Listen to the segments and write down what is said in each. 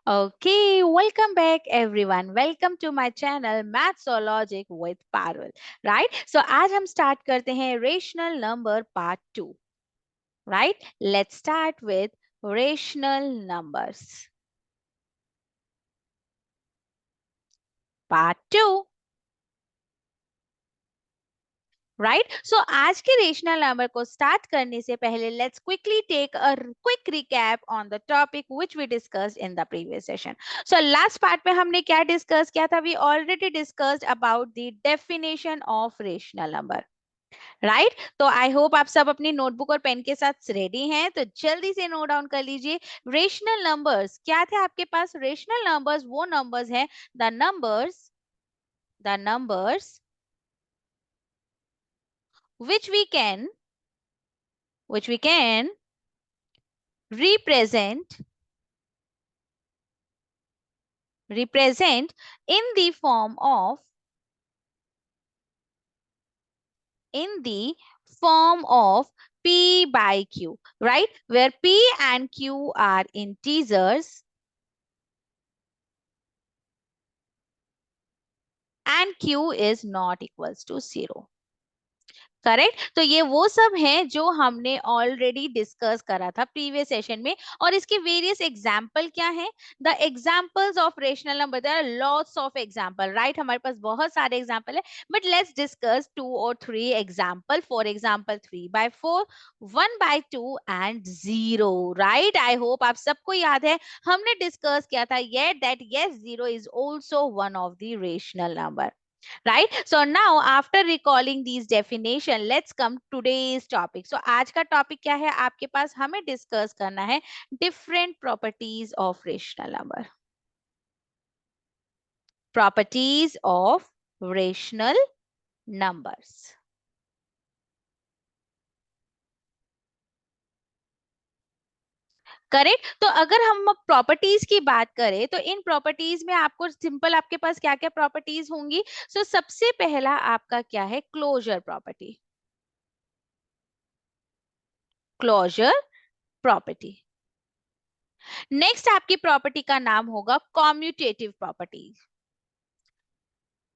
Okay, welcome back everyone. Welcome to my channel Maths or Logic with Parul. Right? So आज हम start करते हैं rational number part 2. Right? Let's start with rational numbers. Part 2. Right so आज के rational number को start करने से पहले let's quickly take a quick recap on the topic which we discussed in the previous session. So last part में हमने क्या discuss किया था? We already discussed about the definition of rational number. Right तो I hope आप सब अपनी notebook और पेन के साथ रेडी हैं, तो जल्दी से नोट डाउन कर लीजिए. रेशनल नंबर्स क्या थे आपके पास? रेशनल नंबर्स वो नंबर्स हैं the numbers which we can which we can represent in the form of p by q, right, where p and q are integers and q is not equals to 0. Correct. तो ये वो सब हैं जो हमने already discuss करा था previous session में. और इसके वेरियस एग्जांपल क्या हैं? The examples of rational number, there are lots of example. Right, हमारे पास बहुत सारे एग्जांपल है, बट लेट्स डिस्कस 2 और 3 example. For example 3/4, 1/2 and 0. Right, I hope आप सबको याद है हमने डिस्कस किया था ये that yes 0 is also one of the rational number. Right, so now after recalling these definition, let's come today's topic. So आज का टॉपिक क्या है आपके पास? हमें डिस्कस करना है different properties of rational number. Properties of rational numbers. Correct. तो अगर हम प्रॉपर्टीज की बात करें तो इन प्रॉपर्टीज में आपको सिंपल आपके पास क्या क्या प्रॉपर्टीज होंगी? सो सबसे पहला आपका क्या है? Closure property. Closure property. Next आपकी प्रॉपर्टी का नाम होगा commutative property.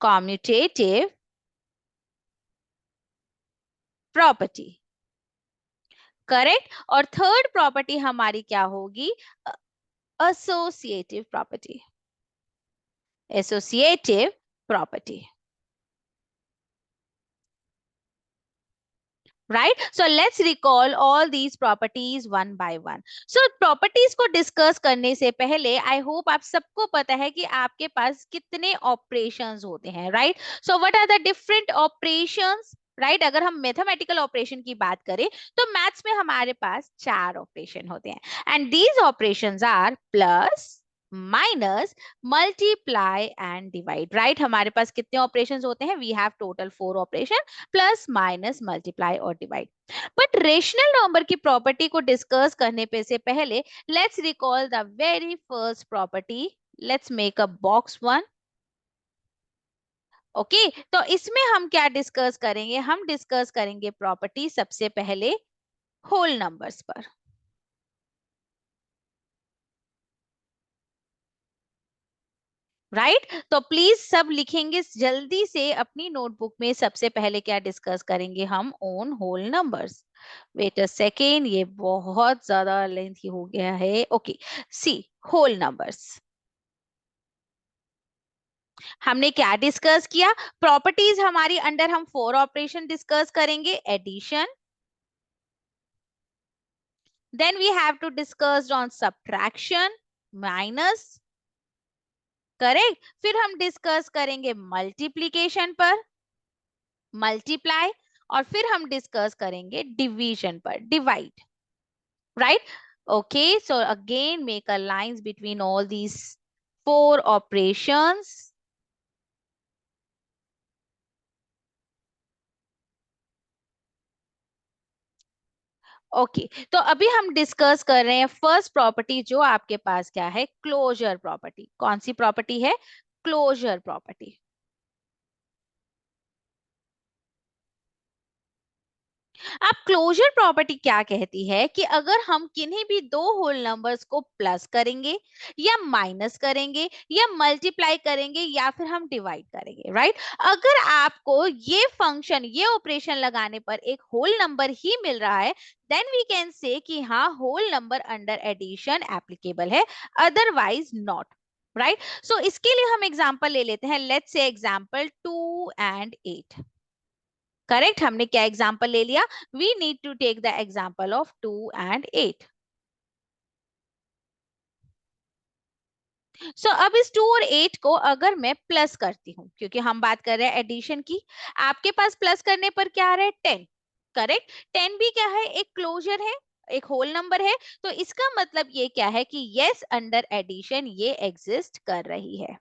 Commutative property. Correct. और थर्ड प्रॉपर्टी हमारी क्या होगी? Associative property. Associative property. Right, so let's recall all these properties one by one. So properties को डिस्कस करने से पहले आई होप आप सबको पता है कि आपके पास कितने ऑपरेशंस होते हैं. Right, so what are the different operations? Right, अगर हम मैथमेटिकल ऑपरेशन की बात करें तो मैथ्स में हमारे पास 4 ऑपरेशन होते हैं and these operations are plus, minus, multiply and divide. Right, हमारे पास कितने ऑपरेशंस होते हैं? We have total 4 operation, plus, minus, multiply और डिवाइड. बट रेशनल नंबर की प्रॉपर्टी को डिस्कस करने पे से पहले let's recall the very first property. Let's make a box one. Okay, तो इसमें हम क्या डिस्कस करेंगे? हम डिस्कस करेंगे प्रॉपर्टी सबसे पहले होल नंबर्स पर. राइट, तो प्लीज सब लिखेंगे जल्दी से अपनी नोटबुक में. सबसे पहले क्या डिस्कस करेंगे हम? On whole numbers. Wait a second, ये बहुत ज्यादा लेंथी हो गया है. Okay, see whole numbers. हमने क्या डिस्कस किया? प्रॉपर्टीज हमारी अंडर हम 4 ऑपरेशन डिस्कस करेंगे. Addition, then we have to discuss on subtraction, minus. Correct, फिर हम डिस्कस करेंगे मल्टीप्लीकेशन पर, मल्टीप्लाई, और फिर हम डिस्कस करेंगे डिवीजन पर, divide. Right, okay, so again make a lines between all these 4 operations. Okay, तो अभी हम डिस्कस कर रहे हैं फर्स्ट प्रॉपर्टी जो आपके पास क्या है? Closure property. कौन सी प्रॉपर्टी है? Closure property. अब क्लोजर प्रॉपर्टी क्या कहती है कि अगर हम किन्हीं भी दो होल नंबर्स को प्लस करेंगे या माइनस करेंगे या मल्टीप्लाई करेंगे या फिर हम डिवाइड करेंगे, राइट, अगर आपको ये फंक्शन ये ऑपरेशन लगाने पर एक होल नंबर ही मिल रहा है, देन वी कैन से कि हाँ whole number under addition applicable है, अदरवाइज नॉट, राइट। सो इसके लिए हम एग्जांपल ले लेते हैं, let's say example 2 and 8। Correct, हमने क्या एग्जाम्पल ले लिया, we need to take the example of 2 and 8। So अब इस 2 और 8 को अगर मैं प्लस करती हूँ, क्योंकि हम बात कर रहे हैं एडिशन की, आपके पास प्लस करने पर क्या आ रहा है 10, करेक्ट, 10 भी क्या है, एक क्लोजर है, एक होल नंबर है, तो इसका मतलब ये क्या है कि यस अंडर एडिशन ये एग्जिस्ट कर रही है।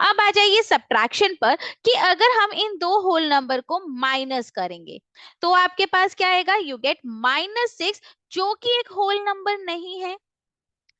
अब आ जाइए सब्ट्रैक्शन पर कि अगर हम इन दो होल नंबर को माइनस करेंगे तो आपके पास क्या आएगा, यू गेट -6, जो कि एक होल नंबर नहीं है,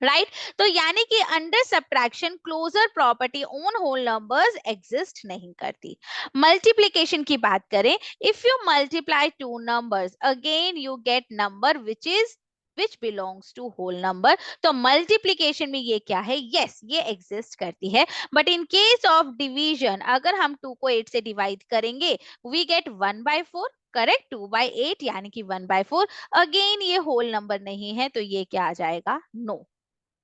राइट। तो यानी कि under subtraction closure property on whole numbers exist नहीं करती। मल्टीप्लिकेशन की बात करें, if you multiply two numbers again you get number which belongs to whole number. तो मल्टीप्लिकेशन में ये क्या है, यस ये एग्जिस्ट करती है, but in case of division अगर हम 2 को 8 से डिवाइड करेंगे वी गेट 1/4, करेक्ट, 2/8 यानी कि 1/4, अगेन ये होल नंबर नहीं है, तो ये क्या आ जाएगा, नो,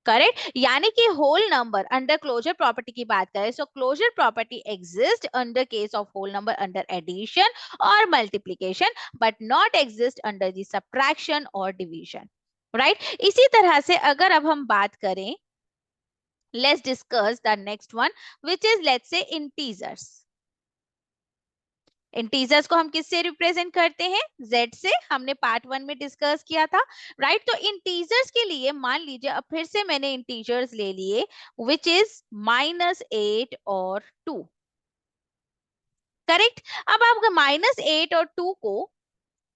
करेक्ट। यानी कि whole number under closure property की बात करें, so closure property exist under case of whole number under addition और multiplication, but not exist under the subtraction और डिवीजन, राइट। इसी तरह से अगर अब हम बात करें, let's discuss the next one which is let's say integers. Integers को हम किससे रिप्रेजेंट करते हैं, z से, हमने पार्ट 1 में डिस्कस किया था, राइट। तो इंटीजर्स के लिए मान लीजिए, अब फिर से मैंने इंटीजर्स ले लिए विच इज -8 और 2, करेक्ट। अब आप -8 और 2 को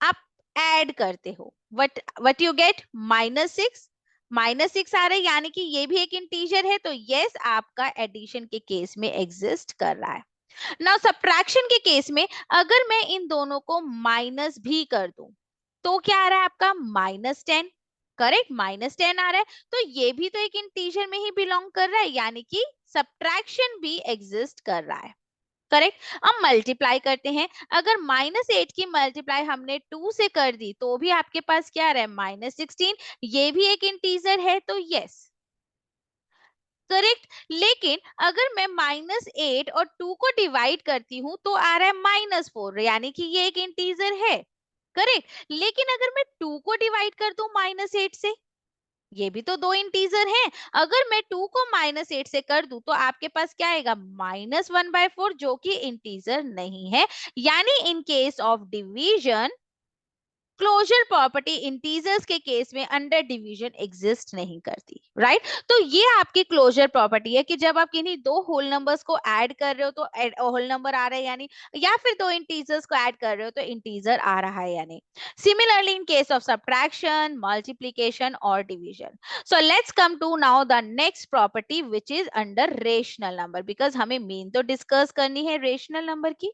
आप ऐड करते हो, वट यू गेट -6, -6 आ रहा है, यानी कि ये भी एक इंटीजर है, तो यस आपका एडिशन के केस में एग्जिस्ट कर रहा है। नाउ सब्ट्रैक्शन के केस में अगर मैं इन दोनों को माइनस भी कर दूं तो क्या आ रहा है आपका -10, करेक्ट, -10 आ रहा है, तो ये भी तो एक इंटीजर में ही बिलोंग कर रहा है, यानी कि सब्ट्रैक्शन भी एग्जिस्ट कर रहा है, करेक्ट। अब मल्टीप्लाई करते हैं, अगर -8 की मल्टीप्लाई हमने 2 से कर दी तो भी आपके पास क्या आ रहा है, -16, ये भी एक इंटीजर है, तो यस, करेक्ट। लेकिन अगर मैं -8 और 2 को डिवाइड करती हूँ तो आ रहा है -4, यानी कि ये एक इंटीजर है, करेक्ट। लेकिन अगर मैं 2 को डिवाइड कर दूं -8 से, ये भी तो दो इंटीजर हैं, अगर मैं 2 को -8 से कर दूं तो आपके पास क्या आएगा, -1/4, जो कि इंटीजर नहीं है। यानी in case of division closure property integers के केस में अंडर डिवीजन एग्जिस्ट नहीं करती, राइट। तो ये आपकी क्लोजर प्रॉपर्टी है कि जब आप किन्हीं दो होल नंबर्स को ऐड कर रहे हो तो होल नंबर आ रहा है यानी, या फिर दो इंटीजर्स को ऐड कर रहे हो तो इंटीजर आ रहा है यानी। Similarly in case of subtraction, multiplication और division. So let's come to now the next property which is under rational number, because हमें मेन तो डिस्कस करनी है रेशनल नंबर की,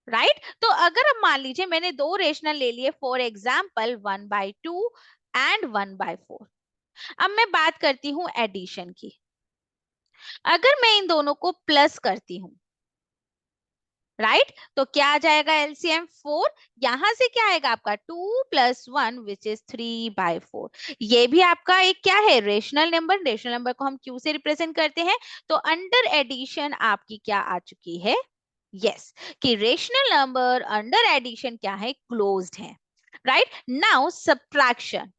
राइट। तो अगर अब मान लीजिए मैंने दो रेशनल ले लिए, फॉर एग्जाम्पल 1/2 एंड 1/4। अब मैं बात करती हूँ एडिशन की, अगर मैं इन दोनों को प्लस करती हूँ, राइट, तो क्या आ जाएगा एलसीएम 4, यहां से क्या आएगा आपका 2 + 1 विच इज 3/4। ये भी आपका एक क्या है, रेशनल नंबर, रेशनल नंबर को हम क्यू से रिप्रेजेंट करते हैं, तो अंडर एडिशन आपकी क्या आ चुकी है, यस, कि रेशनल नंबर अंडर एडिशन क्या है, क्लोज्ड है, राइट। नाउ सब्ट्रैक्शन,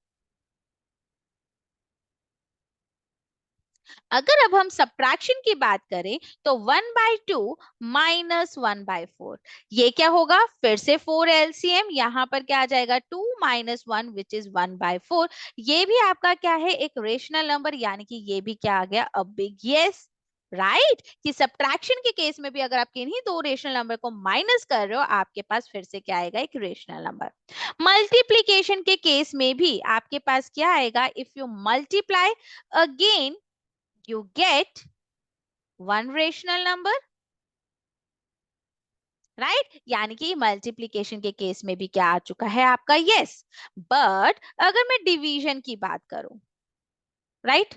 अगर अब हम सब्ट्रैक्शन की बात करें तो 1/2 -1/4, ये क्या होगा, फिर से 4 एलसीएम, यहाँ पर क्या आ जाएगा 2 - 1 विच इज 1/4। ये भी आपका क्या है, एक रेशनल नंबर, यानी कि ये भी क्या आ गया, अ बिग यस, राइट। कि सब्ट्रैक्शन के केस में भी अगर आप किन्हीं दो रेशनल नंबर को माइनस कर रहे हो आपके पास फिर से क्या आएगा, एक रेशनल नंबर। मल्टीप्लीकेशन के केस में भी आपके पास क्या आएगा, if you multiply again you get one rational number, right, यानी कि मल्टीप्लीकेशन के केस में भी क्या आ चुका है आपका यस। बट अगर मैं डिवीजन की बात करूं, राइट,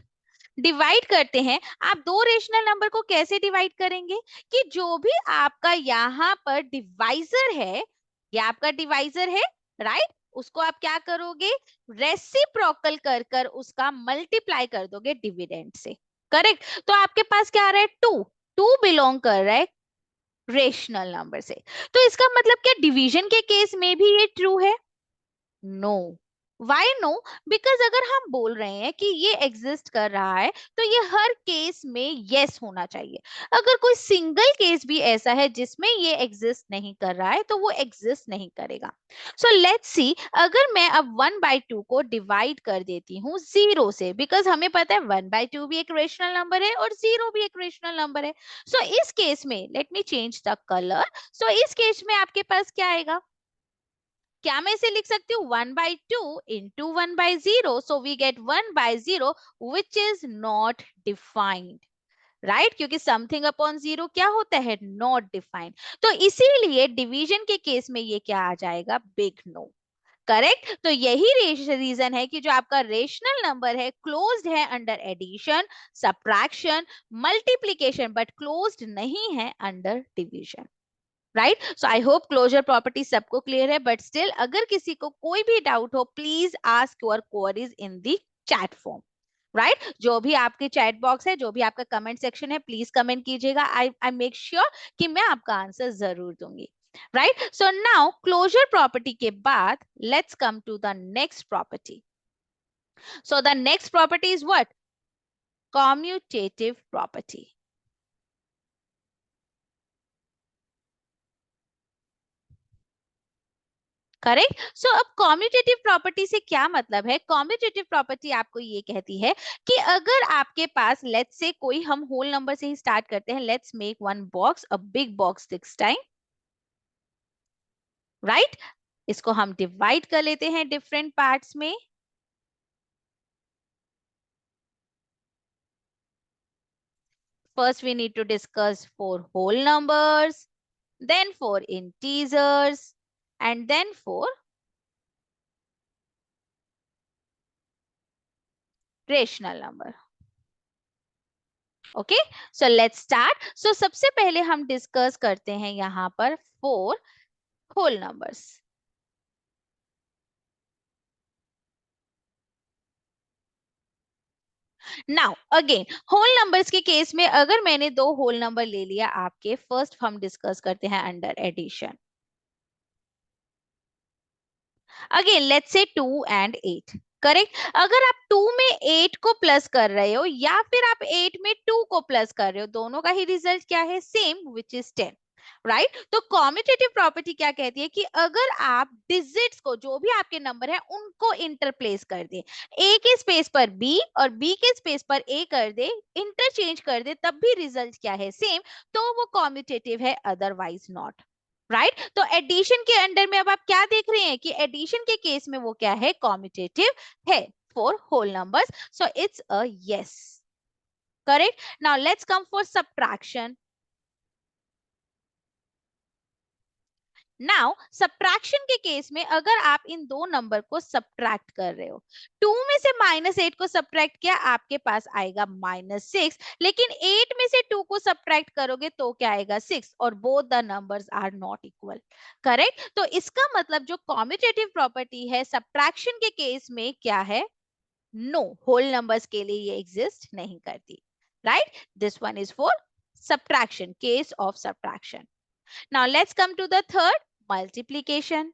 डिवाइड करते हैं, आप दो रेशनल नंबर को कैसे डिवाइड करेंगे कि जो भी आपका यहाँ पर डिवाइजर है, ये आपका डिवाइजर है, राइट, उसको आप क्या करोगे, रेसिप्रोकल कर कर उसका मल्टीप्लाई कर दोगे डिविडेंड से। करेक्ट, तो आपके पास क्या आ रहा है, टू, टू बिलोंग कर रहा है रेशनल नंबर से। तो इसका मतलब क्या डिवीजन के केस में भी ये ट्रू है? नो। Why no? बिकॉज अगर हम बोल रहे हैं कि ये एग्जिस्ट कर रहा है तो ये हर केस में यस होना चाहिए। अगर कोई सिंगल केस भी ऐसा है जिसमें ये एग्जिस्ट नहीं कर रहा है तो वो एग्जिस्ट नहीं करेगा। सो लेट्स सी, अगर मैं अब 1/2 को डिवाइड कर देती हूँ जीरो से, बिकॉज हमें पता है 1/2 भी एक रेशनल नंबर है और जीरो भी एक रेशनल नंबर है। सो इस केस में let me change the colour. So इस केस में आपके पास क्या आएगा, क्या मैं इसे लिख सकती हूँ 1/2 into 1/0, so we get 1/0 which is not defined, right, क्योंकि समथिंग अपॉन जीरो क्या होता है, नॉट डिफाइंड। तो इसीलिए डिवीजन के केस में ये क्या आ जाएगा, बिग नो। करेक्ट, तो यही रीजन है कि जो आपका रेशनल नंबर है क्लोज्ड है under addition, subtraction, multiplication, but closed नहीं है under division. Right, so I hope closure property सबको क्लियर है, बट स्टिल अगर किसी को कोई भी डाउट हो please ask your queries in the chat form. Right, जो भी आपके चैट बॉक्स है, जो भी आपका कमेंट सेक्शन है, प्लीज कमेंट कीजिएगा। आई आई मेक श्योर कि मैं आपका आंसर जरूर दूंगी। Right, so now closure property के बाद let's come to the next property. So the next property is what, commutative property. Correct, so अब कॉम्यूटेटिव प्रॉपर्टी से क्या मतलब है, कॉम्यूटेटिव प्रॉपर्टी आपको ये कहती है कि अगर आपके पास लेट्स से कोई, हम होल नंबर से ही स्टार्ट करते हैं, let's make one box a big box this time, right, इसको हम डिवाइड कर लेते हैं डिफरेंट पार्ट्स में। First we need to discuss for whole numbers, then for integers, and then for rational number. Okay, so let's start. So सबसे पहले हम discuss करते हैं यहाँ पर for whole numbers. Now again whole numbers के case में अगर मैंने दो होल नंबर ले लिया आपके, फर्स्ट हम डिस्कस करते हैं under addition. Again let's say 2 and 8, correct, अगर आप 2 में 8 को प्लस कर रहे हो या फिर आप 8 में 2 को प्लस कर रहे हो, दोनों का ही रिजल्ट क्या है, सेम, विच इज 10। राइट, तो कॉम्यूटेटिव प्रॉपर्टी क्या कहती है कि अगर आप डिजिट्स को, जो भी आपके नंबर है उनको इंटरप्लेस कर दे, ए के स्पेस पर बी और बी के स्पेस पर ए कर दे, इंटरचेंज कर दे, तब भी रिजल्ट क्या है, सेम, तो वो कॉम्यूटेटिव है, अदरवाइज नॉट। राइट, तो एडिशन के अंडर में अब आप क्या देख रहे हैं कि एडिशन के केस में वो क्या है, कॉम्यूटेटिव है for whole numbers, so it's a yes. Correct, now let's come for subtraction. Now subtraction के केस में अगर आप इन दो नंबर को सब्ट्रैक्ट कर रहे हो, 2 में से -8 को सब्ट्रैक्ट किया, आपके पास आएगा -6, लेकिन 8 में से 2 को सब्ट्रैक्ट करोगे तो क्या आएगा, 6, और both the numbers are not equal. Correct, तो इसका मतलब जो कॉम्यूटेटिव प्रॉपर्टी है सब्ट्रैक्शन के केस में क्या है, नो, होल नंबर्स के लिए ये एग्जिस्ट नहीं करती। Right, this one is for subtraction, case of subtraction. Now let's come to the third, multiplication.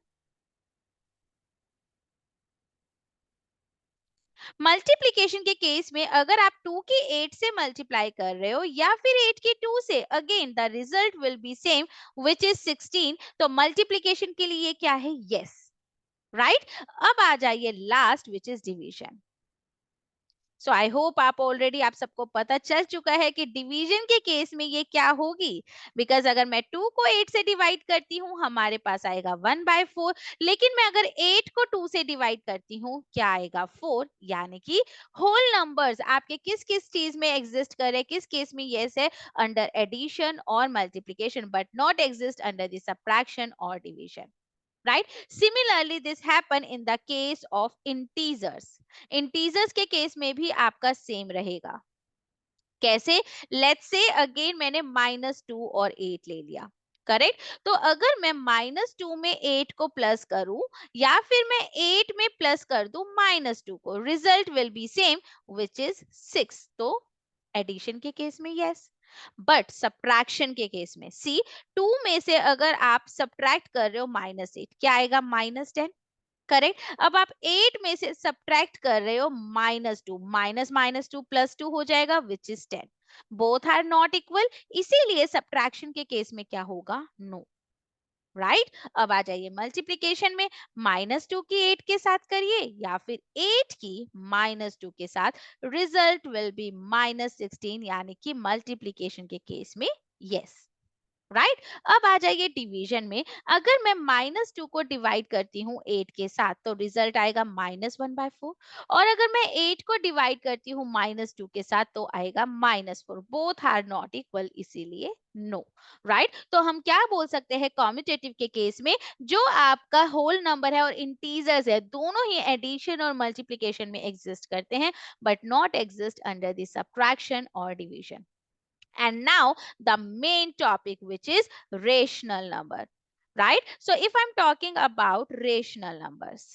Multiplication के केस में अगर आप 2 की 8 से मल्टीप्लाई कर रहे हो या फिर 8 की 2 से, again the result will be same, which is 16, तो मल्टीप्लीकेशन के लिए क्या है, यस। राइट, अब आ जाइए last, which is division. So I hope आप ऑलरेडी आप सबको पता चल चुका है कि डिवीजन के केस में ये क्या होगी, बिकॉज अगर मैं 2 को 8 से डिवाइड करती हूँ हमारे पास आएगा 1/4, लेकिन मैं अगर 8 को 2 से डिवाइड करती हूँ क्या आएगा 4, यानी कि होल नंबर्स आपके किस किस चीज में एग्जिस्ट कर रहे, किस केस में यस है, अंडर एडिशन और multiplication, but not exist under the subtraction और division, right? Similarly, this happen in the case of integers. Integers के केस में भी आपका सेम रहेगा. कैसे? लेट्स से अगेन मैंने -2 और 8 ले लिया, करेक्ट? तो अगर मैं -2 में 8 को प्लस करूं या फिर मैं 8 में प्लस कर दूं -2 को, result will be same which is 6. तो एडिशन के केस में यस, बट सब्ट्रैक्शन के केस में सी, 2 में से अगर आप सब्ट्रैक्ट कर रहे हो -8 क्या आएगा -10, करेक्ट? अब आप 8 में से सब्ट्रैक्ट कर रहे हो -2, minus minus two plus two हो जाएगा which is 10. Both are not equal, इसीलिए सब्ट्रैक्शन के केस में क्या होगा, नो, राइट? अब आ जाइए मल्टीप्लीकेशन में, -2 की 8 के साथ करिए या फिर 8 की -2 के साथ, रिजल्ट विल बी -16, यानी कि मल्टीप्लीकेशन के केस में यस, राइट? अब आ जाइए डिवीजन में, अगर मैं -2 को डिवाइड करती हूँ 8 के साथ तो रिजल्ट आएगा -1/4, और अगर मैं 8 को डिवाइड करती हूँ -2 के साथ तो आएगा -4. बोथ आर नॉट इक्वल, इसीलिए नो, राइट? तो हम क्या बोल सकते हैं कॉम्यूटेटिव के केस में, जो आपका होल नंबर है और इंटीजर्स है दोनों ही एडिशन और मल्टीप्लीकेशन में एग्जिस्ट करते हैं, but not exist under the subtraction और division. And now the main topic, which is rational number, right? So if I'm talking about rational numbers,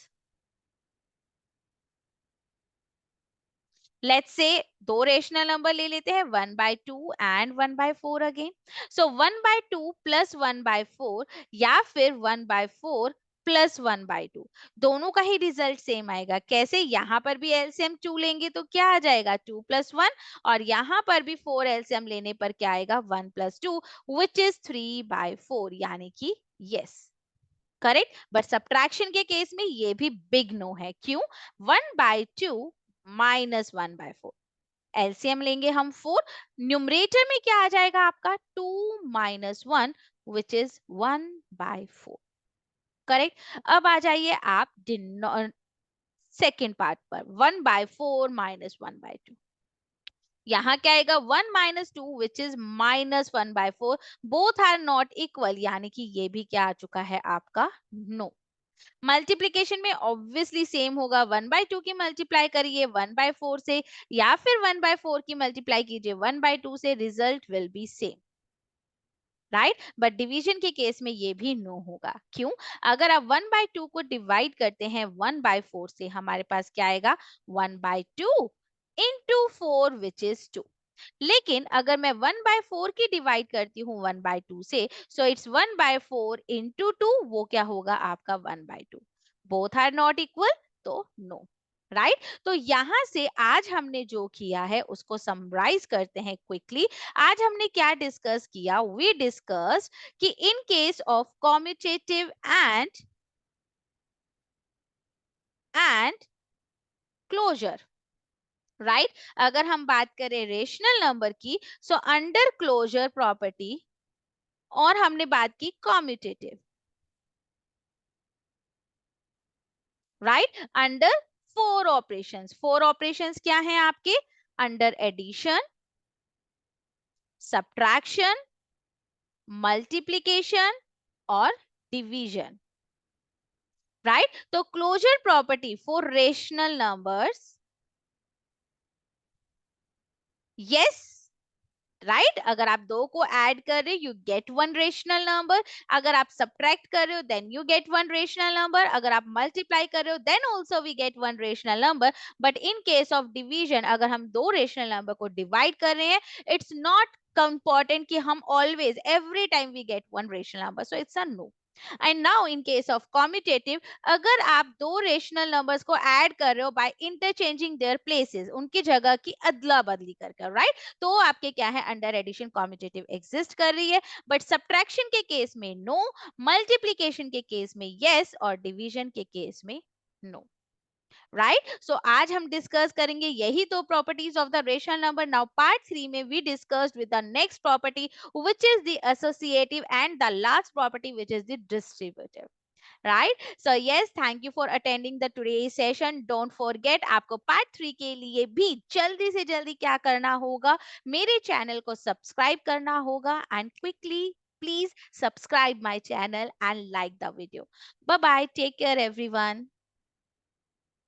let's say दो रेशनल नंबर ले लेते हैं 1/2 and 1/4 again. So 1/2 plus 1/4 या फिर 1/4 plus 1/2, दोनों का ही result same आएगा. कैसे? यहाँ पर भी एलसीएम 2 लेंगे तो क्या आ जाएगा 2 + 1, और यहाँ पर भी 4 एलसीएम लेने पर क्या आएगा 1 + 2 विच इज 3/4, यानी कि यस, करेक्ट? बट सब्ट्रैक्शन के केस में ये भी बिग नो है. क्यों? 1/2 -1/4, एलसीएम लेंगे हम 4, न्यूमरेटर में क्या आ जाएगा आपका 2 - 1 विच इज 1/4, करेक्ट? अब आ जाइए आप सेकेंड पार्ट पर, 1/4 -1/2, यहाँ क्या आएगा 1 - 2 which is -1/4. Both are not equal, यानी कि ये भी क्या आ चुका है आपका नो. मल्टीप्लीकेशन में ऑब्वियसली सेम होगा, 1/2 की मल्टीप्लाई करिए 1/4 से या फिर 1/4 की मल्टीप्लाई कीजिए 1/2 से, result will be same, right? But division के केस में ये भी नो होगा. क्यों? अगर आप 1/2 को डिवाइड करते हैं 1/4 से हमारे पास क्या आएगा 1/2 इंटू 4 विच इज 2. लेकिन अगर मैं 1/4 की डिवाइड करती हूँ 1/2 से, सो इट्स 1/4 इंटू 2, वो क्या होगा आपका 1/2. बोथ आर नॉट इक्वल, तो नो, राइट? तो यहां से आज हमने जो किया है उसको समराइज करते हैं क्विकली. आज हमने क्या डिस्कस किया? वी डिस्कस कि in case of commutative and closure, right? अगर हम बात करें रेशनल नंबर की, सो अंडर क्लोजर प्रॉपर्टी, और हमने बात की commutative, right? Under four operations क्या हैं आपके? अंडर एडिशन, सब्ट्रैक्शन, मल्टीप्लीकेशन और डिवीजन, राइट? तो closure property for rational numbers, yes, right? अगर आप दो को ऐड कर रहे हो you get one rational number, अगर आप सब्ट्रैक्ट कर रहे हो then you get one rational number, अगर आप मल्टीप्लाई कर रहे हो then also we get one rational number. But in case of division, अगर हम दो रेशनल नंबर को डिवाइड कर रहे हैं, इट्स नॉट important कि हम always every time we get one rational number, so it's a no. And now in case of commutative, अगर आप दो रेशनल नंबर्स को ऐड कर रहे हो बाय इंटरचेंजिंग देयर प्लेसेस, उनकी जगह की अदला बदली कर, राइट? तो आपके क्या है अंडर एडिशन कॉम्यूटेटिव एग्जिस्ट कर रही है, बट सब्ट्रैक्शन के केस में नो, मल्टीप्लीकेशन के केस में यस, और डिवीजन के केस में नो. राइट। सो आज हम डिस्कस करेंगे यही दो properties of the rational number. Now part 3 में we discussed with the next property which is the associative and the last property which is the distributive. Right. So yes, thank you for attending the today session. Don't forget, आपको part 3 के लिए भी जल्दी से जल्दी क्या करना होगा, मेरे चैनल को सब्सक्राइब करना होगा and quickly please subscribe my channel and like the video. Bye bye, take care everyone.